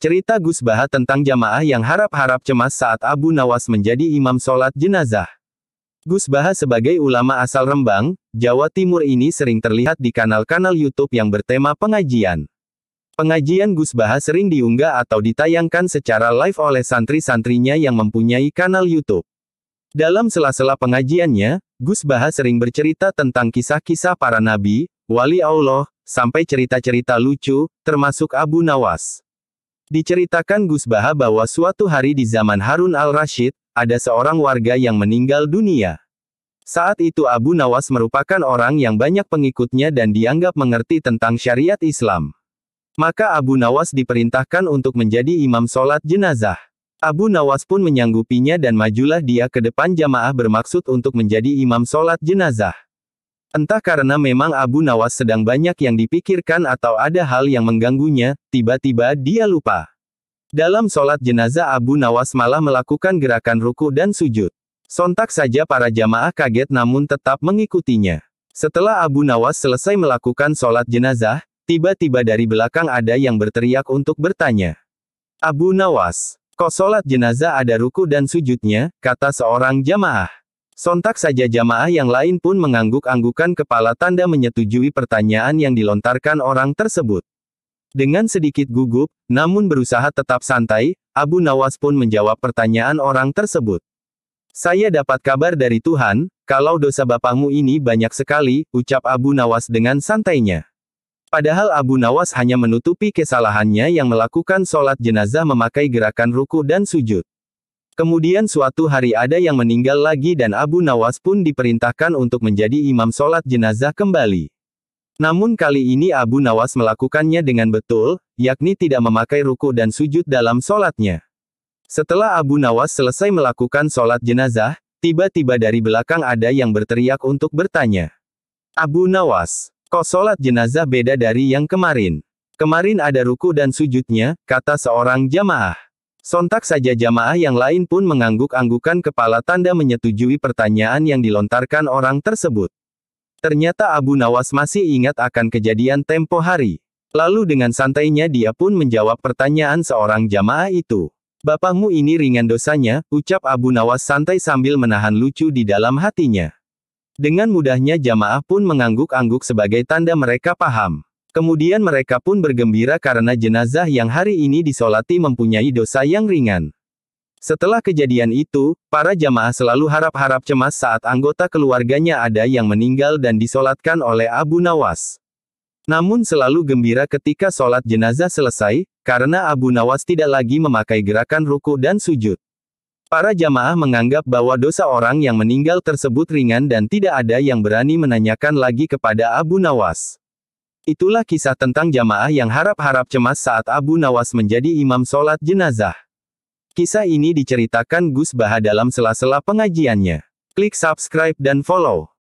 Cerita Gus Baha tentang jamaah yang harap-harap cemas saat Abu Nawas menjadi imam sholat jenazah. Gus Baha sebagai ulama asal Rembang, Jawa Timur ini sering terlihat di kanal-kanal YouTube yang bertema pengajian. Pengajian Gus Baha sering diunggah atau ditayangkan secara live oleh santri-santrinya yang mempunyai kanal YouTube. Dalam sela-sela pengajiannya, Gus Baha sering bercerita tentang kisah-kisah para nabi, wali Allah, sampai cerita-cerita lucu, termasuk Abu Nawas. Diceritakan Gus Baha bahwa suatu hari di zaman Harun al-Rasyid, ada seorang warga yang meninggal dunia. Saat itu Abu Nawas merupakan orang yang banyak pengikutnya dan dianggap mengerti tentang syariat Islam. Maka Abu Nawas diperintahkan untuk menjadi imam sholat jenazah. Abu Nawas pun menyanggupinya dan majulah dia ke depan jamaah bermaksud untuk menjadi imam sholat jenazah. Entah karena memang Abu Nawas sedang banyak yang dipikirkan atau ada hal yang mengganggunya, tiba-tiba dia lupa. Dalam sholat jenazah Abu Nawas malah melakukan gerakan ruku dan sujud. Sontak saja para jamaah kaget namun tetap mengikutinya. Setelah Abu Nawas selesai melakukan sholat jenazah, tiba-tiba dari belakang ada yang berteriak untuk bertanya. Abu Nawas, kok sholat jenazah ada ruku dan sujudnya, kata seorang jamaah. Sontak saja jamaah yang lain pun mengangguk-anggukan kepala tanda menyetujui pertanyaan yang dilontarkan orang tersebut. Dengan sedikit gugup, namun berusaha tetap santai, Abu Nawas pun menjawab pertanyaan orang tersebut. Saya dapat kabar dari Tuhan, kalau dosa bapakmu ini banyak sekali, ucap Abu Nawas dengan santainya. Padahal Abu Nawas hanya menutupi kesalahannya yang melakukan sholat jenazah memakai gerakan ruku dan sujud. Kemudian suatu hari ada yang meninggal lagi dan Abu Nawas pun diperintahkan untuk menjadi imam sholat jenazah kembali. Namun kali ini Abu Nawas melakukannya dengan betul, yakni tidak memakai ruku dan sujud dalam sholatnya. Setelah Abu Nawas selesai melakukan sholat jenazah, tiba-tiba dari belakang ada yang berteriak untuk bertanya. Abu Nawas, kok sholat jenazah beda dari yang kemarin? Kemarin ada ruku dan sujudnya, kata seorang jamaah. Sontak saja jamaah yang lain pun mengangguk-anggukan kepala tanda menyetujui pertanyaan yang dilontarkan orang tersebut. Ternyata Abu Nawas masih ingat akan kejadian tempo hari. Lalu dengan santainya dia pun menjawab pertanyaan seorang jamaah itu. Bapakmu ini ringan dosanya, ucap Abu Nawas santai sambil menahan lucu di dalam hatinya. Dengan mudahnya jamaah pun mengangguk-angguk sebagai tanda mereka paham. Kemudian mereka pun bergembira karena jenazah yang hari ini disolati mempunyai dosa yang ringan. Setelah kejadian itu, para jamaah selalu harap-harap cemas saat anggota keluarganya ada yang meninggal dan disolatkan oleh Abu Nawas. Namun selalu gembira ketika sholat jenazah selesai, karena Abu Nawas tidak lagi memakai gerakan ruku dan sujud. Para jamaah menganggap bahwa dosa orang yang meninggal tersebut ringan dan tidak ada yang berani menanyakan lagi kepada Abu Nawas. Itulah kisah tentang jamaah yang harap-harap cemas saat Abu Nawas menjadi imam sholat jenazah. Kisah ini diceritakan Gus Baha dalam sela-sela pengajiannya. Klik subscribe dan follow.